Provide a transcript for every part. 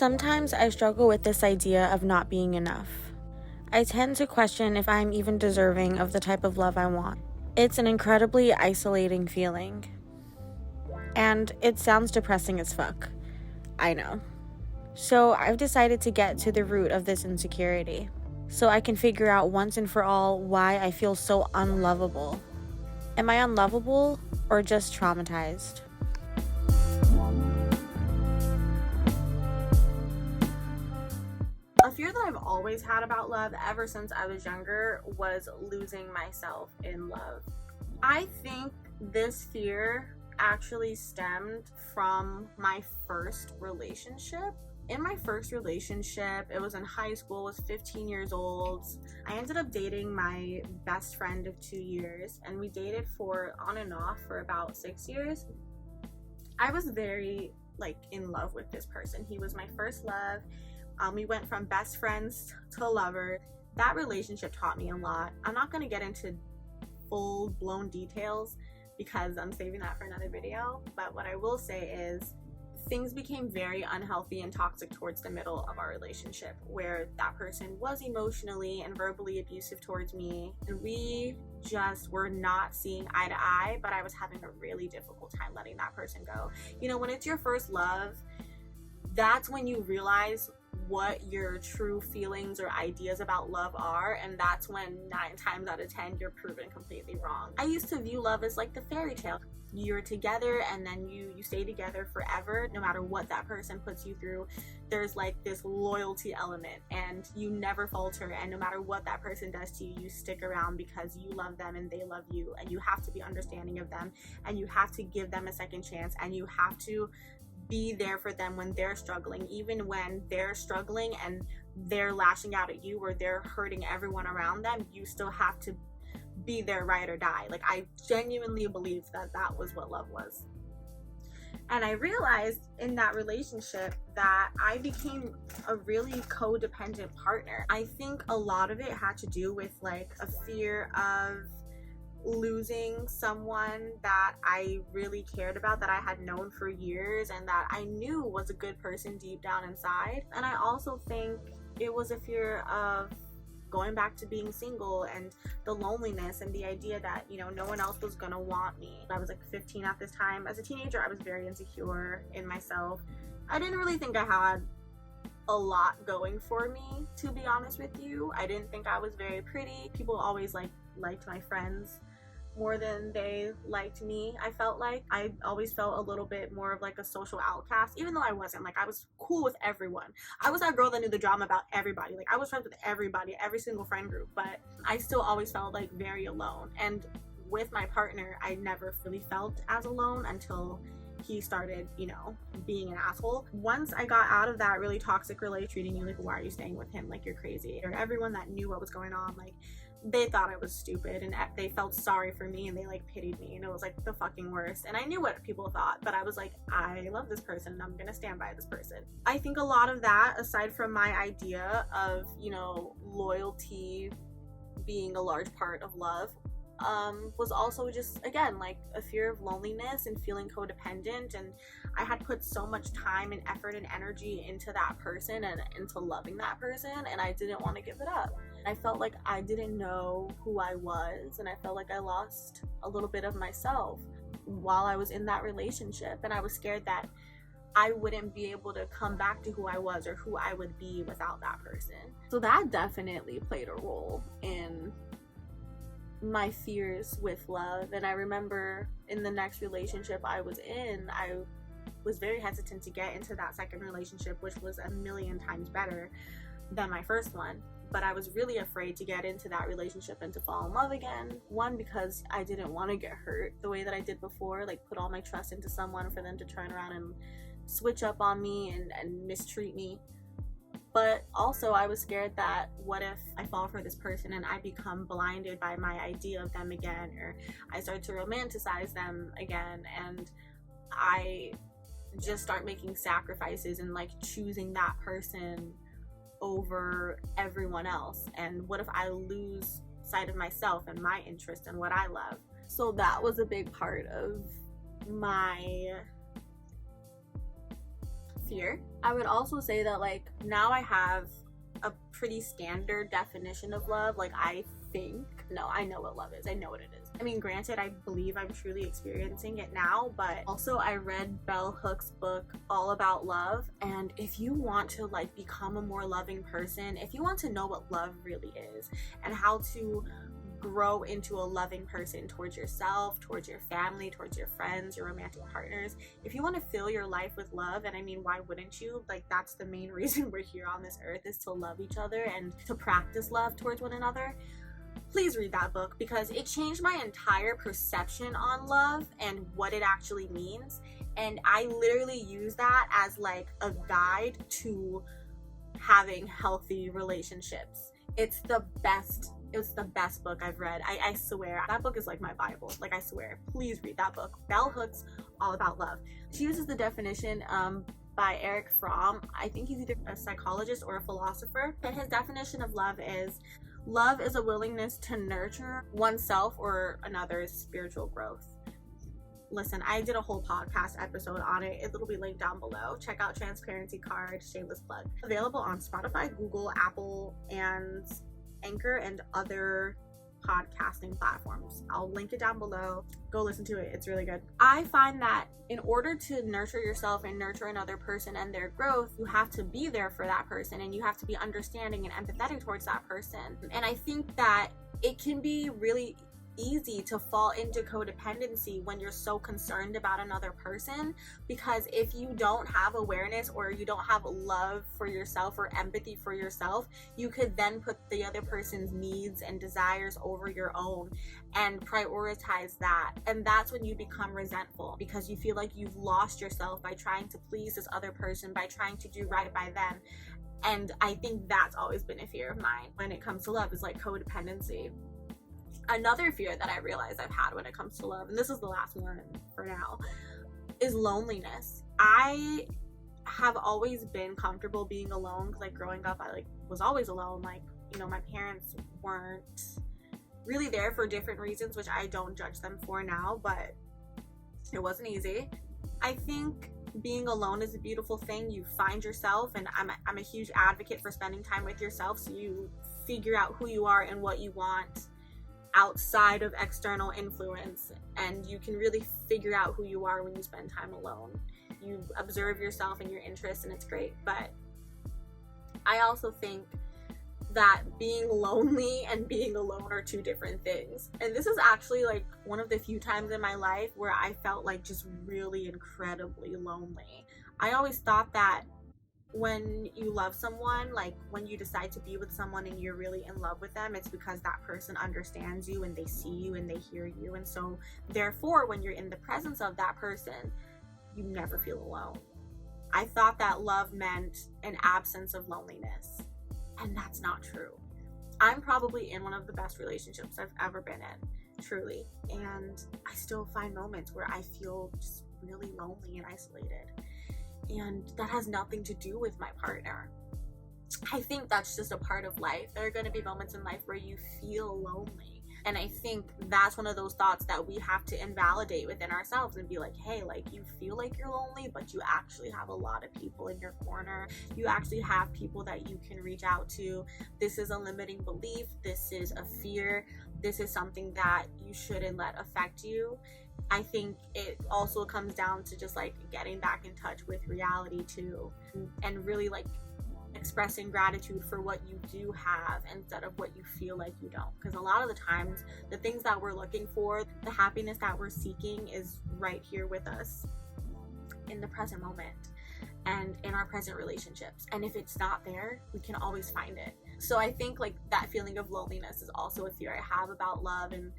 Sometimes I struggle with this idea of not being enough. I tend to question if I'm even deserving of the type of love I want. It's an incredibly isolating feeling. And it sounds depressing as fuck. I know. So I've decided to get to the root of this insecurity, so I can figure out once and for all why I feel so unlovable. Am I unlovable or just traumatized? A fear that I've always had about love ever since I was younger was losing myself in love. I think this fear actually stemmed from my first relationship. In my first relationship, it was in high school, I was 15 years old. I ended up dating my best friend of 2 years, and we dated for on and off for about 6 years. I was very in love with this person. He was my first love. We went from best friends to lover. That relationship taught me a lot. I'm not going to get into full-blown details because I'm saving that for another video, but what I will say is things became very unhealthy and toxic towards the middle of our relationship, where that person was emotionally and verbally abusive towards me, and we just were not seeing eye to eye. But I was having a really difficult time letting that person go. You know, when it's your first love, that's when you realize what your true feelings or ideas about love are, and that's when 9 times out of 10 you're proven completely wrong. I used to view love as like the fairy tale. You're together and then you stay together forever, no matter what that person puts you through. There's like this loyalty element, and you never falter, and no matter what that person does to you, you stick around because you love them and they love you, and you have to be understanding of them, and you have to give them a second chance, and you have to be there for them when they're struggling. Even when they're struggling and they're lashing out at you or they're hurting everyone around them, you still have to be there, ride or die. I genuinely believed that that was what love was. And I realized in that relationship that I became a really codependent partner. I think a lot of it had to do with a fear of losing someone that I really cared about, that I had known for years and that I knew was a good person deep down inside. And I also think it was a fear of going back to being single and the loneliness and the idea that, no one else was gonna want me. I was 15 at this time. As a teenager, I was very insecure in myself. I didn't really think I had a lot going for me, to be honest with you. I didn't think I was very pretty. People always liked my friends more than they liked me. I felt like I always felt a little bit more of a social outcast, even though I wasn't. I was cool with everyone. I was that girl that knew the drama about everybody. I was friends with everybody, every single friend group, but I still always felt very alone. And with my partner, I never really felt as alone until he started, being an asshole. Once I got out of that really toxic relationship, treating you why are you staying with him? You're crazy. Or everyone that knew what was going on, they thought I was stupid, and they felt sorry for me, and they pitied me, and it was the fucking worst. And I knew what people thought, but I was I love this person and I'm gonna stand by this person. I think a lot of that, aside from my idea of loyalty being a large part of love, was also just, again, a fear of loneliness and feeling codependent. And I had put so much time and effort and energy into that person and into loving that person, and I didn't want to give it up. I felt like I didn't know who I was, and I felt like I lost a little bit of myself while I was in that relationship, and I was scared that I wouldn't be able to come back to who I was or who I would be without that person. So that definitely played a role in my fears with love. And I remember in the next relationship I was in, I was very hesitant to get into that second relationship, which was a million times better than my first one. But I was really afraid to get into that relationship and to fall in love again. One, because I didn't want to get hurt the way that I did before, put all my trust into someone for them to turn around and switch up on me and mistreat me. But also I was scared that what if I fall for this person and I become blinded by my idea of them again, or I start to romanticize them again, and I just start making sacrifices and choosing that person over everyone else. And what if I lose sight of myself and my interest and what I love? So that was a big part of my fear. I would also say that, like, now I have a pretty standard definition of love. Like, I know what love is. I know what it is. I mean, granted, I believe I'm truly experiencing it now, but also I read Bell Hooks' book, All About Love. And if you want to, like, become a more loving person, if you want to know what love really is and how to grow into a loving person towards yourself, towards your family, towards your friends, your romantic partners, if you want to fill your life with love, and I mean, why wouldn't you? Like, that's the main reason we're here on this earth, is to love each other and to practice love towards one another. Please read that book, because it changed my entire perception on love and what it actually means. And I literally use that as like a guide to having healthy relationships. It's the best book I've read. I swear. That book is like my Bible. Like, I swear. Please read that book. Bell Hooks, All About Love. She uses the definition by Eric Fromm. I think he's either a psychologist or a philosopher. But his definition of love is a willingness to nurture oneself or another's spiritual growth. Listen, I did a whole podcast episode on it. It'll be linked down below. Check out Transparency Card, shameless plug. Available on Spotify, Google, Apple, and Anchor, and other podcasting platforms. I'll link it down below. Go listen to it. It's really good. I find that in order to nurture yourself and nurture another person and their growth, you have to be there for that person, and you have to be understanding and empathetic towards that person. And I think that it can be really easy to fall into codependency when you're so concerned about another person, because if you don't have awareness or you don't have love for yourself or empathy for yourself, you could then put the other person's needs and desires over your own and prioritize that. And that's when you become resentful, because you feel like you've lost yourself by trying to please this other person, by trying to do right by them. And I think that's always been a fear of mine when it comes to love, is like codependency. Another fear that I realize I've had when it comes to love, and this is the last one for now, is loneliness. I have always been comfortable being alone, because like growing up, I was always alone. Like, you know, my parents weren't really there for different reasons, which I don't judge them for now, but it wasn't easy. I think being alone is a beautiful thing. You find yourself, and I'm a huge advocate for spending time with yourself, so you figure out who you are and what you want outside of external influence, and you can really figure out who you are when you spend time alone. You observe yourself and your interests, and it's great. But I also think that being lonely and being alone are two different things. And this is actually like one of the few times in my life where I felt like just really incredibly lonely. I always thought that when you love someone, like when you decide to be with someone and you're really in love with them, it's because that person understands you and they see you and they hear you. And so therefore, when you're in the presence of that person, you never feel alone. I thought that love meant an absence of loneliness, and that's not true. I'm probably in one of the best relationships I've ever been in, truly. And I still find moments where I feel just really lonely and isolated. And that has nothing to do with my partner. I think that's just a part of life. There are going to be moments in life where you feel lonely. And I think that's one of those thoughts that we have to invalidate within ourselves and be like, hey, like, you feel like you're lonely, but you actually have a lot of people in your corner. You actually have people that you can reach out to. This is a limiting belief. This is a fear. This is something that you shouldn't let affect you. I think it also comes down to just like getting back in touch with reality too, and really like expressing gratitude for what you do have instead of what you feel like you don't. Because a lot of the times the things that we're looking for, the happiness that we're seeking, is right here with us in the present moment and in our present relationships. And if it's not there, we can always find it. So I think like that feeling of loneliness is also a fear I have about love, and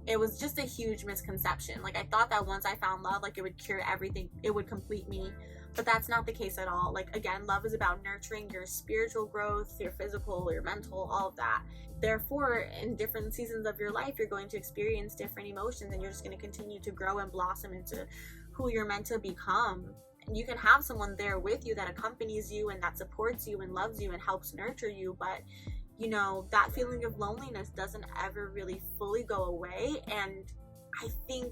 it was just a huge misconception. Like, I thought that once I found love, like, it would cure everything, it would complete me, but that's not the case at all. Like, again, love is about nurturing your spiritual growth, your physical, your mental, all of that. Therefore, in different seasons of your life, you're going to experience different emotions, and you're just going to continue to grow and blossom into who you're meant to become. And you can have someone there with you that accompanies you and that supports you and loves you and helps nurture you, but you know, that feeling of loneliness doesn't ever really fully go away. And I think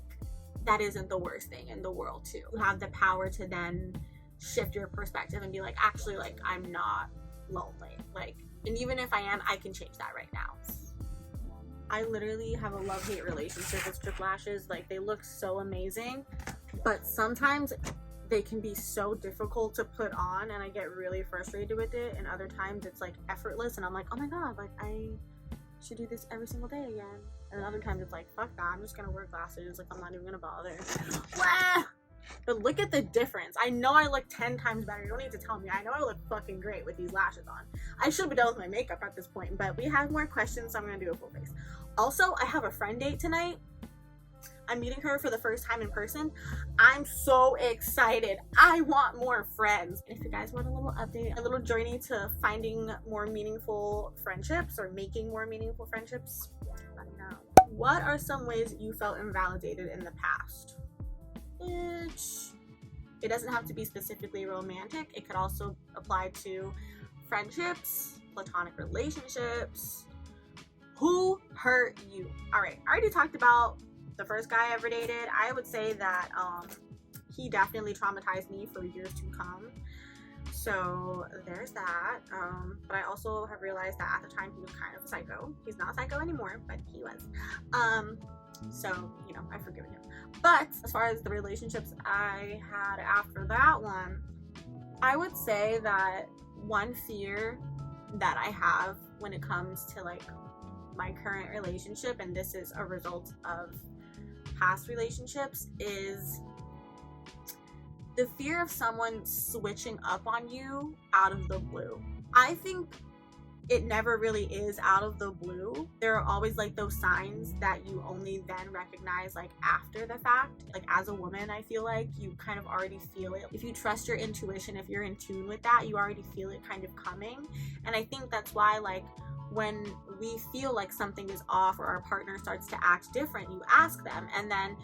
that isn't the worst thing in the world too. You have the power to then shift your perspective and be like, actually, like, I'm not lonely. Like, and even if I am, I can change that right now. I literally have a love-hate relationship with strip lashes. Like, they look so amazing, but sometimes they can be so difficult to put on, and I get really frustrated with it. And other times it's like effortless, and I'm like, oh my god, like, I should do this every single day again. And then other times it's like, fuck that, I'm just gonna wear glasses. Like, I'm not even gonna bother. But look at the difference. I know I look 10 times better. You don't need to tell me. I know I look fucking great with these lashes on. I should be done with my makeup at this point, but we have more questions, so I'm gonna do a full face. Also, I have a friend date tonight. I'm meeting her for the first time in person. I'm so excited. I want more friends. And if you guys want a little update, a little journey to finding more meaningful friendships or making more meaningful friendships, let me know. What are some ways you felt invalidated in the past? It doesn't have to be specifically romantic. It could also apply to friendships, platonic relationships. Who hurt you? All right, I already talked about the first guy I ever dated. I would say that he definitely traumatized me for years to come. So there's that. But I also have realized that at the time he was kind of a psycho. He's not a psycho anymore, but he was. So, you know, I've forgiven him. But as far as the relationships I had after that one, I would say that one fear that I have when it comes to like my current relationship, and this is a result of past relationships, is the fear of someone switching up on you out of the blue. I think it never really is out of the blue. There are always like those signs that you only then recognize like after the fact. Like as a woman, I feel like you kind of already feel it. If you trust your intuition, if you're in tune with that, you already feel it kind of coming. And I think that's why like when we feel like something is off or our partner starts to act different, you ask them. And then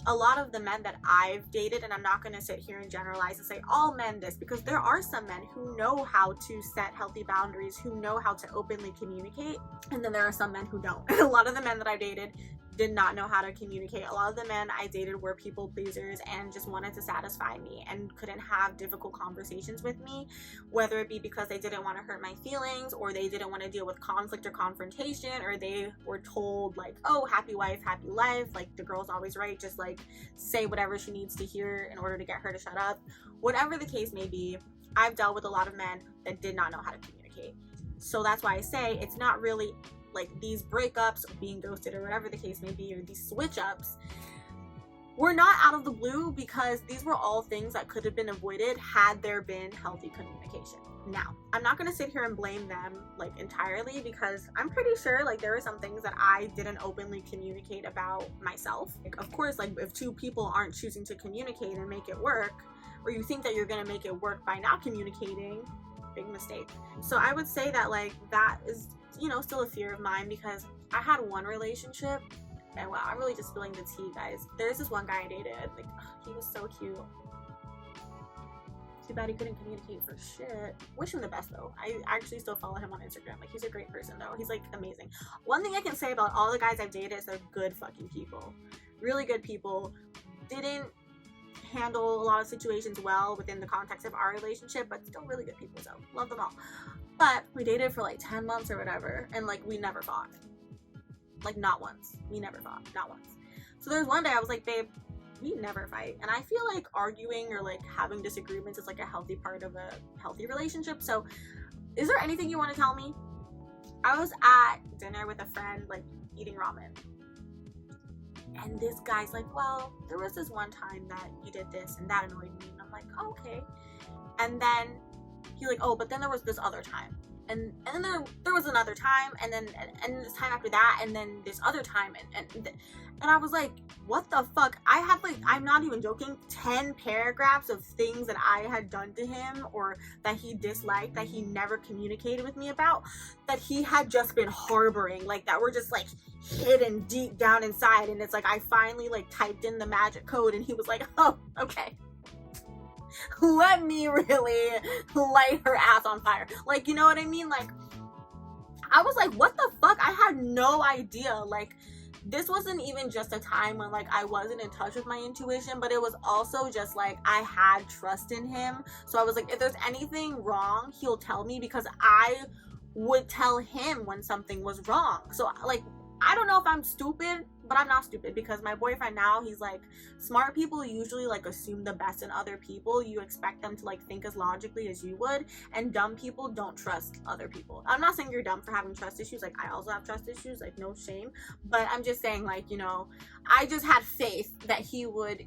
a lot of the men that I've dated, and I'm not going to sit here and generalize and say all men this, because there are some men who know how to set healthy boundaries, who know how to openly communicate, and then there are some men who don't. And a lot of the men that I dated did not know how to communicate. A lot of the men I dated were people pleasers and just wanted to satisfy me and couldn't have difficult conversations with me, whether it be because they didn't want to hurt my feelings, or they didn't want to deal with conflict or confrontation, or they were told like, oh, happy wife, happy life, like the girl's always right, just like say whatever she needs to hear in order to get her to shut up. Whatever the case may be, I've dealt with a lot of men that did not know how to communicate. So that's why I say it's not really like these breakups or being ghosted or whatever the case may be, or these switch ups, were not out of the blue, because these were all things that could have been avoided had there been healthy communication. Now, I'm not going to sit here and blame them like entirely, because I'm pretty sure like there are some things that I didn't openly communicate about myself. Like, of course, like if two people aren't choosing to communicate and make it work, or you think that you're going to make it work by not communicating, big mistake. So I would say that like that is, you know, still a fear of mine, because I had one relationship, and wow, I'm really just spilling the tea, guys. There's this one guy I dated, like, he was so cute. Too bad he couldn't communicate for shit. Wish him the best though. I actually still follow him on Instagram. Like, he's a great person though. He's like amazing. One thing I can say about all the guys I've dated is they're good fucking people. Really good people. Didn't handle a lot of situations well within the context of our relationship, but still really good people, so love them all. But we dated for like 10 months or whatever, and like we never fought. Like not once. We never fought. Not once. So there's one day I was like, babe, we never fight. And I feel like arguing or like having disagreements is like a healthy part of a healthy relationship. So is there anything you want to tell me? I was at dinner with a friend, like eating ramen. And this guy's like, well, there was this one time that you did this and that annoyed me. And I'm like, oh, okay. And then he's like, oh, but then there was this other time. And then there was another time, and then and this time after that, and then this other time, and I was like, what the fuck? I had like, I'm not even joking, 10 paragraphs of things that I had done to him or that he disliked, that he never communicated with me about, that he had just been harboring, like that were just like hidden deep down inside. And it's like I finally like typed in the magic code, and he was like, oh, okay. Let me really light her ass on fire. Like, you know what I mean? Like, I was like, what the fuck? I had no idea. Like, this wasn't even just a time when like I wasn't in touch with my intuition, but it was also just like I had trust in him. So I was like, if there's anything wrong, he'll tell me, because I would tell him when something was wrong. So like, I don't know if I'm stupid, but I'm not stupid, because my boyfriend now, he's like, smart people usually like assume the best in other people. You expect them to like think as logically as you would, and dumb people don't trust other people. I'm not saying you're dumb for having trust issues. Like, I also have trust issues, like no shame, but I'm just saying, like, you know, I just had faith that he would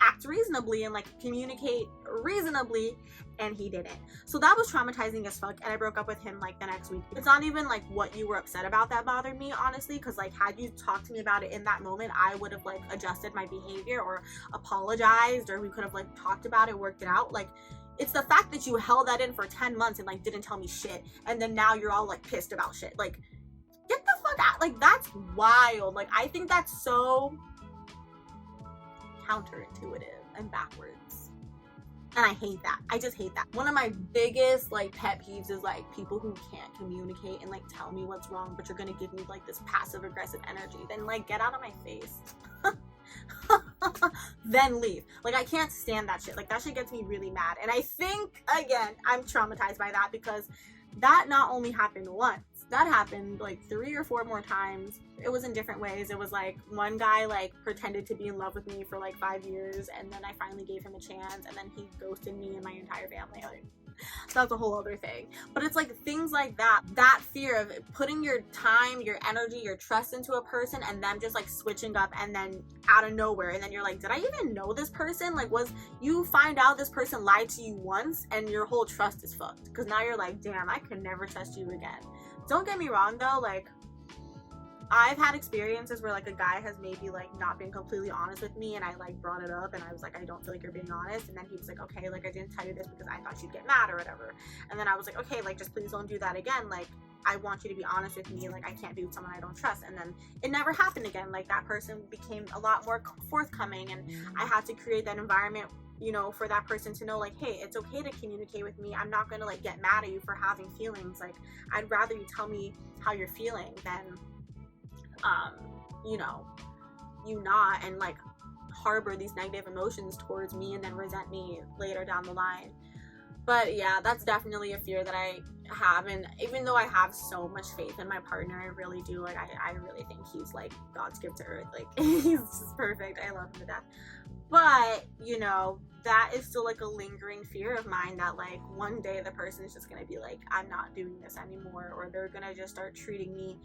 act reasonably and like communicate reasonably, and he didn't. So that was traumatizing as fuck, and I broke up with him like the next week. It's not even like what you were upset about that bothered me, honestly, because like had you talked to me about it in that moment, I would have like adjusted my behavior or apologized, or we could have like talked about it, worked it out. Like, it's the fact that you held that in for 10 months and like didn't tell me shit, and then now you're all like pissed about shit. Like, get the fuck out. Like, that's wild. Like, I think that's so counterintuitive and backwards, and I hate that. I just hate that. One of my biggest like pet peeves is like people who can't communicate and like tell me what's wrong, but you're gonna give me like this passive aggressive energy. Then like, get out of my face. Then leave. Like, I can't stand that shit. Like, that shit gets me really mad. And I think, again, I'm traumatized by that, because that not only happened once, that happened like 3 or 4 more times. It was in different ways. It was like one guy like pretended to be in love with me for like 5 years, and then I finally gave him a chance, and then he ghosted me and my entire family. Like, that's a whole other thing. But it's like things like that, that fear of putting your time, your energy, your trust into a person, and them just like switching up, and then out of nowhere, and then you're like, did I even know this person? Like, was you find out this person lied to you once, and your whole trust is fucked, because now you're like, damn, I could never trust you again. Don't get me wrong though, like, I've had experiences where like a guy has maybe like not been completely honest with me, and I like brought it up, and I was like, I don't feel like you're being honest, and then he was like, okay, like I didn't tell you this because I thought you'd get mad or whatever. And then I was like, okay, like just please don't do that again. Like, I want you to be honest with me. Like, I can't be with someone I don't trust. And then it never happened again. Like, that person became a lot more forthcoming, and I had to create that environment, you know, for that person to know, like, hey, it's okay to communicate with me. I'm not gonna like get mad at you for having feelings. Like, I'd rather you tell me how you're feeling than you know, you not, and like harbor these negative emotions towards me and then resent me later down the line. But yeah, that's definitely a fear that I have, and even though I have so much faith in my partner, I really do, like, I really think he's like God's gift to earth. Like, he's just perfect. I love him to death. But, you know, that is still like a lingering fear of mine, that like one day the person is just gonna be like, I'm not doing this anymore, or they're gonna just start treating me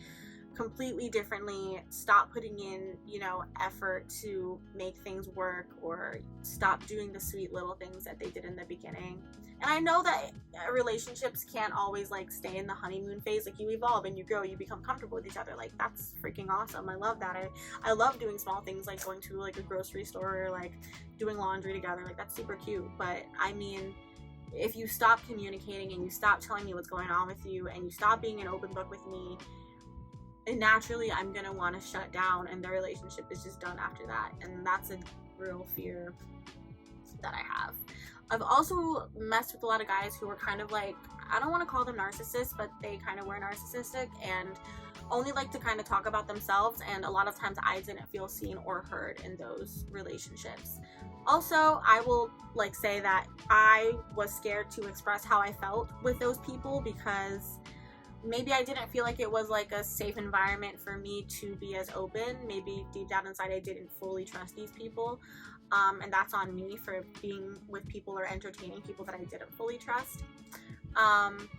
completely differently, stop putting in, you know, effort to make things work, or stop doing the sweet little things that they did in the beginning. And I know that relationships can't always like stay in the honeymoon phase. Like, you evolve and you grow, you become comfortable with each other. Like, that's freaking awesome. I love that. I love doing small things like going to like a grocery store, or like doing laundry together. Like, that's super cute. But I mean, if you stop communicating and you stop telling me what's going on with you, and you stop being an open book with me, and naturally I'm gonna want to shut down, and the relationship is just done after that. And that's a real fear that I have. I've also messed with a lot of guys who were kind of like, I don't want to call them narcissists, but they kind of were narcissistic and only like to kind of talk about themselves, and a lot of times I didn't feel seen or heard in those relationships. Also, I will like say that I was scared to express how I felt with those people, because maybe I didn't feel like it was like a safe environment for me to be as open. Maybe deep down inside I didn't fully trust these people, and that's on me for being with people or entertaining people that I didn't fully trust.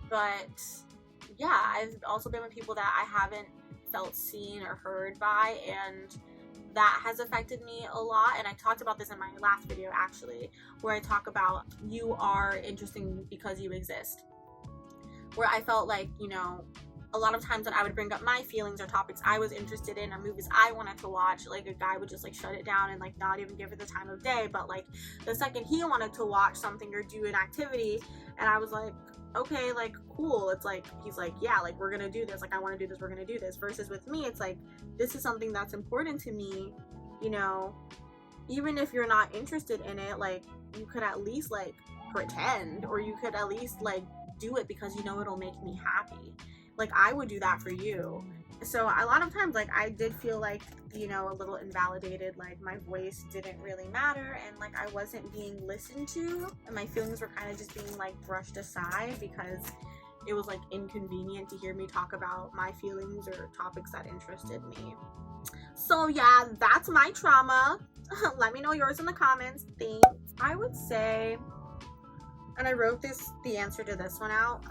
But yeah, I've also been with people that I haven't felt seen or heard by, and that has affected me a lot. And I talked about this in my last video actually, where I talk about you are interesting because you exist. Where I felt like, you know, a lot of times when I would bring up my feelings or topics I was interested in or movies I wanted to watch, like a guy would just like shut it down and like not even give it the time of day. But like the second he wanted to watch something or do an activity, and I was like, okay, like cool, it's like, he's like, yeah, like we're gonna do this, like I want to do this, we're gonna do this. Versus with me, it's like, this is something that's important to me, you know, even if you're not interested in it, like you could at least like pretend, or you could at least like do it because you know it'll make me happy. Like, I would do that for you. So a lot of times, like, I did feel like, you know, a little invalidated, like my voice didn't really matter, and like I wasn't being listened to, and my feelings were kind of just being like brushed aside because it was like inconvenient to hear me talk about my feelings or topics that interested me. So yeah, that's my trauma. Let me know yours in the comments. Thanks. I would say, and I wrote the answer to this one out.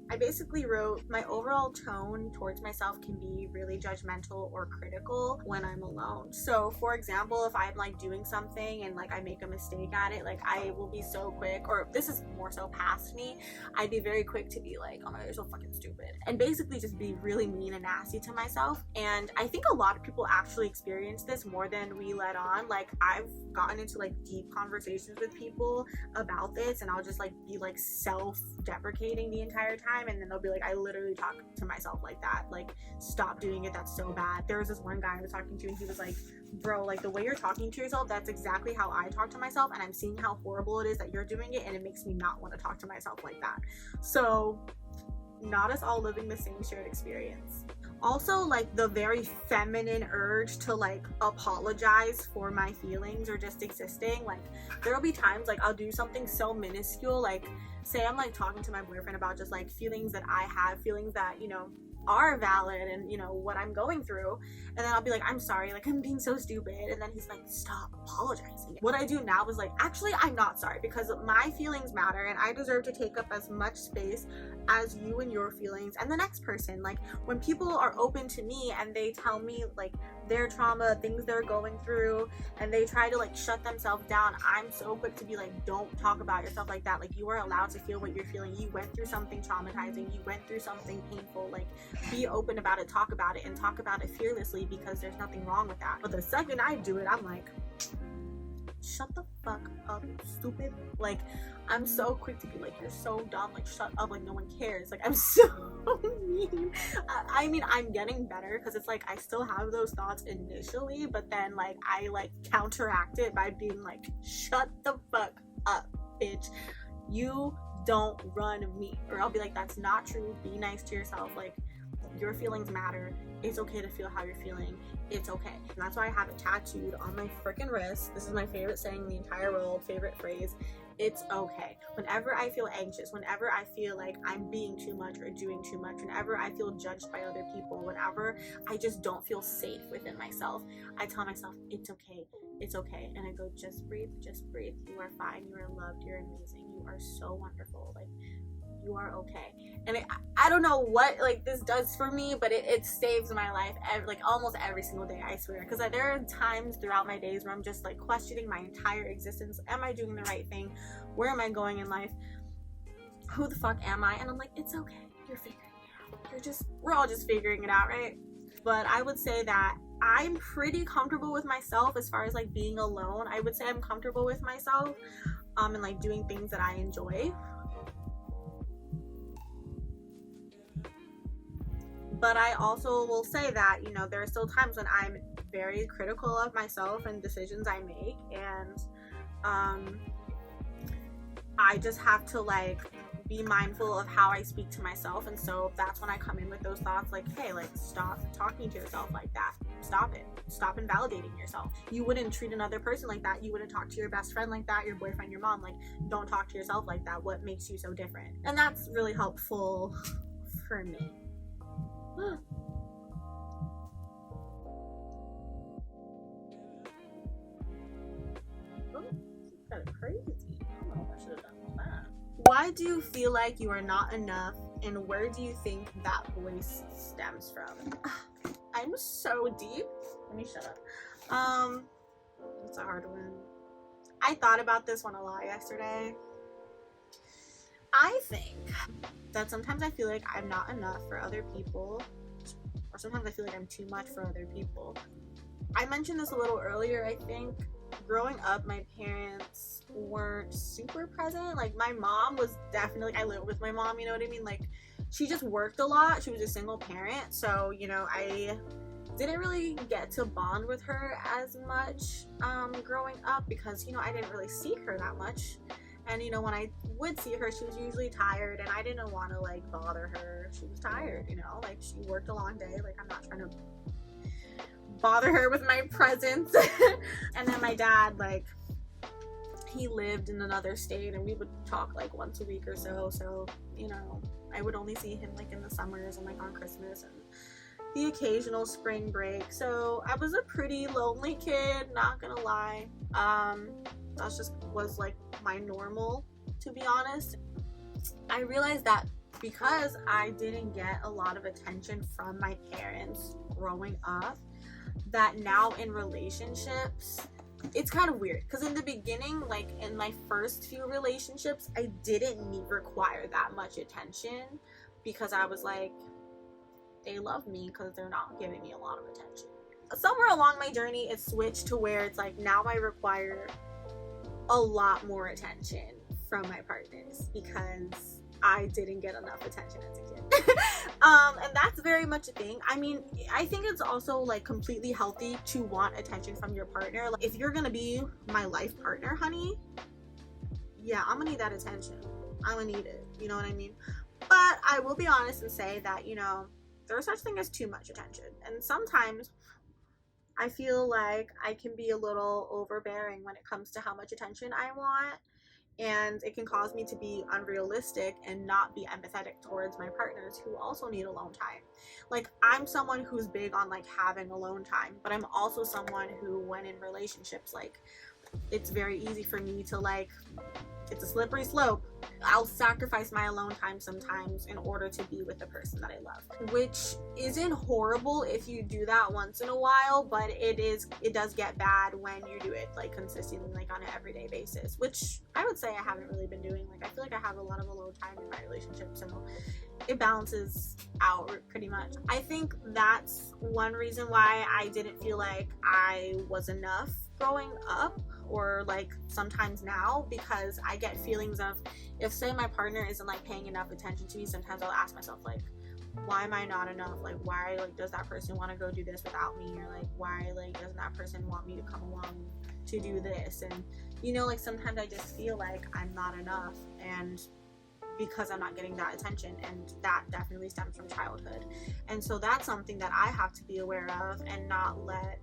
I basically wrote, my overall tone towards myself can be really judgmental or critical when I'm alone. So for example, if I'm like doing something and like I make a mistake at it, like I will be so quick, or this is more so past me, I'd be very quick to be like, oh my god, you're so fucking stupid, and basically just be really mean and nasty to myself. And I think a lot of people actually experience this more than we let on. Like, I've gotten into like deep conversations with people about this, and I'll just like be like self-deprecating the entire time, and then they'll be like, I literally talk to myself like that, like stop doing it, that's so bad. There was this one guy I was talking to, and he was like, bro, like the way you're talking to yourself, that's exactly how I talk to myself, and I'm seeing how horrible it is that you're doing it, and it makes me not want to talk to myself like that. So not us all living the same shared experience. Also, like the very feminine urge to like apologize for my feelings or just existing. Like, there'll be times like I'll do something so minuscule, like say I'm like talking to my boyfriend about just like feelings that I have, feelings that, you know, are valid, and you know what I'm going through, and then I'll be like, I'm sorry, like I'm being so stupid, and then he's like, stop apologizing. What I do now is like, actually I'm not sorry, because my feelings matter, and I deserve to take up as much space as you and your feelings and the next person. Like, when people are open to me and they tell me like their trauma, things they're going through, and they try to like shut themselves down, I'm so quick to be like, don't talk about yourself like that. Like, you are allowed to feel what you're feeling. You went through something traumatizing, you went through something painful. Like, be open about it, talk about it, and talk about it fearlessly, because there's nothing wrong with that. But the second I do it, I'm like, shut the fuck up, stupid. Like, I'm so quick to be like, you're so dumb, like shut up, like no one cares. Like, I'm so mean. I mean, I'm getting better, because it's like I still have those thoughts initially, but then like I like counteract it by being like, shut the fuck up, bitch, you don't run me. Or I'll be like, that's not true, be nice to yourself, like your feelings matter, it's okay to feel how you're feeling, it's okay. And that's why I have it tattooed on my freaking wrist. This is my favorite saying in the entire world, favorite phrase. It's okay. Whenever I feel anxious, whenever I feel like I'm being too much or doing too much, whenever I feel judged by other people, whenever I just don't feel safe within myself, I tell myself, it's okay, it's okay. And I go, just breathe, you are fine, you are loved, you're amazing, you are so wonderful, like you are okay. And I don't know what like this does for me, but it saves my life like almost every single day, I swear. Because there are times throughout my days where I'm just like questioning my entire existence. Am I doing the right thing? Where am I going in life? Who the fuck am I? And I'm like, it's okay, you're figuring it out. We're all just figuring it out, right? But I would say that I'm pretty comfortable with myself as far as like being alone. I would say I'm comfortable with myself and like doing things that I enjoy. But I also will say that, you know, there are still times when I'm very critical of myself and decisions I make, and I just have to like be mindful of how I speak to myself. And so that's when I come in with those thoughts like, hey, like stop talking to yourself like that, stop it, stop invalidating yourself. You wouldn't treat another person like that, you wouldn't talk to your best friend like that, your boyfriend, your mom. Like, don't talk to yourself like that. What makes you so different? And that's really helpful for me. Oh, it's kind of crazy. I don't know if I should have done all that. Why do you feel like you are not enough, and where do you think that voice stems from? I'm so deep. Let me shut up. It's a hard one. I thought about this one a lot yesterday. I think that sometimes I feel like I'm not enough for other people, or sometimes I feel like I'm too much for other people. I mentioned this a little earlier. I think growing up, my parents weren't super present. Like, my mom was definitely, I lived with my mom, you know what I mean? Like, she just worked a lot. She was a single parent, so, you know, I didn't really get to bond with her as much growing up, because, you know, I didn't really see her that much. And you know, when I would see her, she was usually tired, and I didn't want to like bother her. She was tired, you know, like she worked a long day. Like I'm not trying to bother her with my presence. And then my dad, like, he lived in another state, and we would talk like once a week or so. So, you know, I would only see him like in the summers and like on Christmas and the occasional spring break. So I was a pretty lonely kid, not gonna lie. That just was like my normal, to be honest. I realized that because I didn't get a lot of attention from my parents growing up, that now in relationships, it's kind of weird, because in the beginning, like in my first few relationships, I didn't require that much attention, because I was like, they love me because they're not giving me a lot of attention. Somewhere along my journey, it switched to where it's like now I require a lot more attention from my partners because I didn't get enough attention as a kid. And that's very much a thing. I mean, I think it's also like completely healthy to want attention from your partner. Like, if you're gonna be my life partner, honey, yeah, I'm gonna need that attention. I'm gonna need it, you know what I mean? But I will be honest and say that, you know, there's such thing as too much attention, and sometimes I feel like I can be a little overbearing when it comes to how much attention I want, and it can cause me to be unrealistic and not be empathetic towards my partners who also need alone time. Like, I'm someone who's big on like having alone time, but I'm also someone who, when in relationships, like, it's very easy for me to like, it's a slippery slope. I'll sacrifice my alone time sometimes in order to be with the person that I love, which isn't horrible if you do that once in a while, but it does get bad when you do it like consistently, like on an everyday basis, which I would say I haven't really been doing. Like, I feel like I have a lot of alone time in my relationship, so it balances out pretty much. I think that's one reason why I didn't feel like I was enough growing up, or like sometimes now, because I get feelings of, if say my partner isn't like paying enough attention to me, sometimes I'll ask myself like, why am I not enough? Like, why like does that person want to go do this without me? Or like, why like doesn't that person want me to come along to do this? And you know, like sometimes I just feel like I'm not enough, and because I'm not getting that attention, and that definitely stems from childhood. And so that's something that I have to be aware of and not let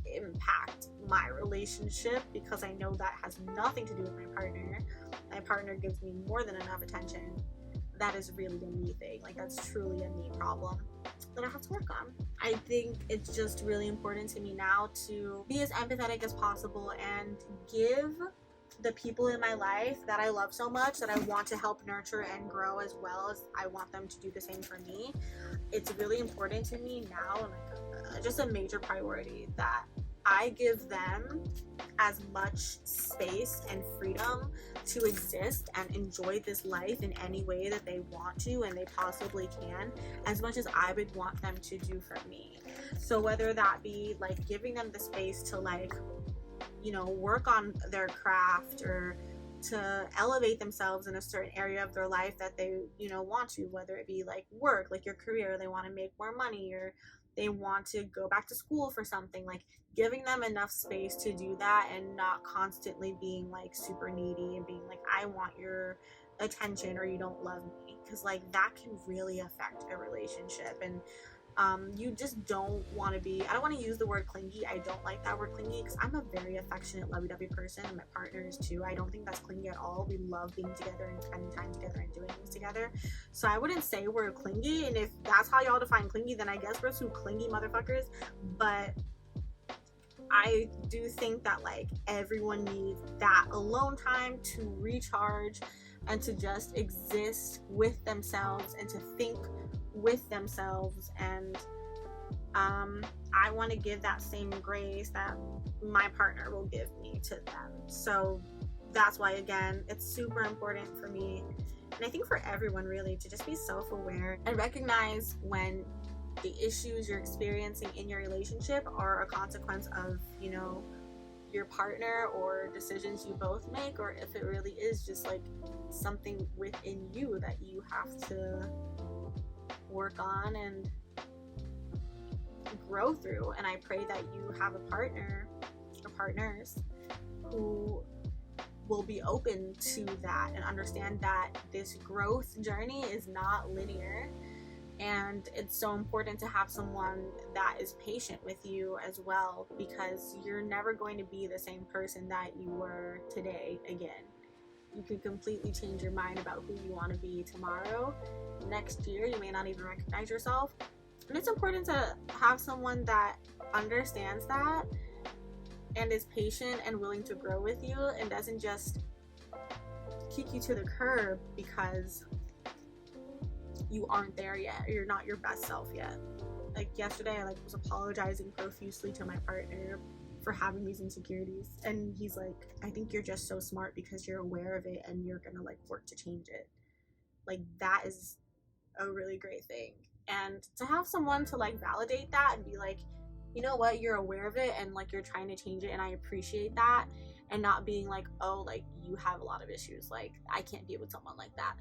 impact my relationship, because I know that has nothing to do with my partner. My partner gives me more than enough attention. That is really a me thing. Like, that's truly a me problem that I have to work on. I think it's just really important to me now to be as empathetic as possible and give the people in my life that I love so much, that I want to help nurture and grow, as well as I want them to do the same for me. It's really important to me now, and like just a major priority, that I give them as much space and freedom to exist and enjoy this life in any way that they want to and they possibly can, as much as I would want them to do for me. So whether that be like giving them the space to like, you know, work on their craft, or to elevate themselves in a certain area of their life that they, you know, want to, whether it be like work, like your career, they want to make more money, or they want to go back to school for something, like giving them enough space to do that, and not constantly being like super needy and being like, I want your attention or you don't love me, because like that can really affect a relationship. And you just don't want to be, I don't want to use the word clingy. I don't like that word clingy, because I'm a very affectionate, lovey-dovey person, and my partner is too. I don't think that's clingy at all. We love being together and spending time together and doing things together. So I wouldn't say we're clingy, and if that's how y'all define clingy, then I guess we're two clingy motherfuckers. But I do think that like everyone needs that alone time to recharge and to just exist with themselves and to think with themselves. And I want to give that same grace that my partner will give me to them. So that's why, again, it's super important for me, and I think for everyone really, to just be self-aware and recognize when the issues you're experiencing in your relationship are a consequence of, you know, your partner or decisions you both make, or if it really is just like something within you that you have to work on and grow through. And I pray that you have a partner or partners who will be open to that and understand that this growth journey is not linear. And it's so important to have someone that is patient with you as well, because you're never going to be the same person that you were today again. You could completely change your mind about who you want to be tomorrow. Next year, you may not even recognize yourself. And it's important to have someone that understands that and is patient and willing to grow with you and doesn't just kick you to the curb because you aren't there yet, or you're not your best self yet. Like yesterday, I was apologizing profusely to my partner for having these insecurities, and he's like, I think you're just so smart because you're aware of it and you're gonna work to change it. That is a really great thing. And to have someone to validate that and be like, you know what, you're aware of it and you're trying to change it, and I appreciate that, and not being like, oh, you have a lot of issues, I can't deal with someone like that.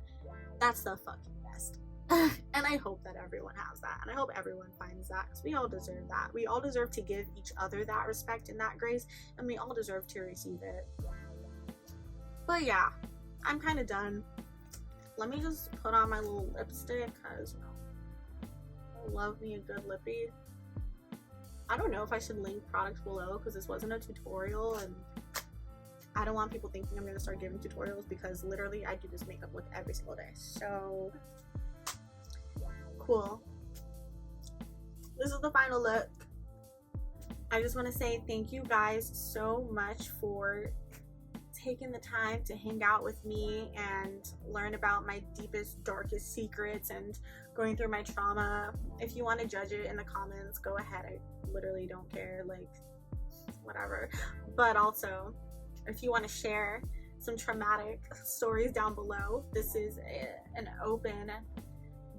That's the fucking best. And I hope that everyone has that, and I hope everyone finds that, because we all deserve that. We all deserve to give each other that respect and that grace, and we all deserve to receive it. But yeah, I'm kind of done. Let me just put on my little lipstick, because I love me a good lippy. I don't know if I should link products below, because this wasn't a tutorial, and I don't want people thinking I'm going to start giving tutorials, because literally I do this makeup look every single day. So cool. This is the final look. I just want to say thank you guys so much for taking the time to hang out with me and learn about my deepest, darkest secrets and going through my trauma. If you want to judge it in the comments, go ahead. I literally don't care, whatever. But also, if you want to share some traumatic stories down below, this is an open,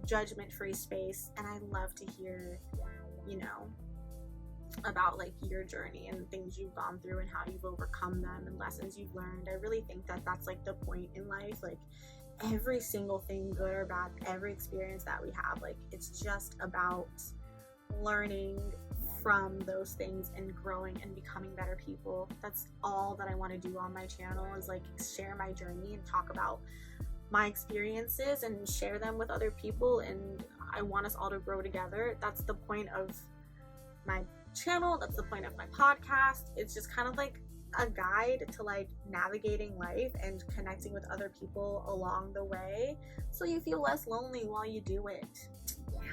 judgment-free space, and I love to hear, about your journey and things you've gone through and how you've overcome them and lessons you've learned. I really think that that's the point in life. Every single thing, good or bad, every experience that we have, it's just about learning from those things and growing and becoming better people. That's all that I want to do on my channel, is share my journey and talk about my experiences and share them with other people, and I want us all to grow together. That's the point of my channel, that's the point of my podcast. It's just kind of a guide to navigating life and connecting with other people along the way, so you feel less lonely while you do it. Yeah.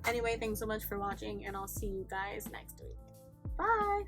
Anyway, thanks so much for watching, and I'll see you guys next week. Bye.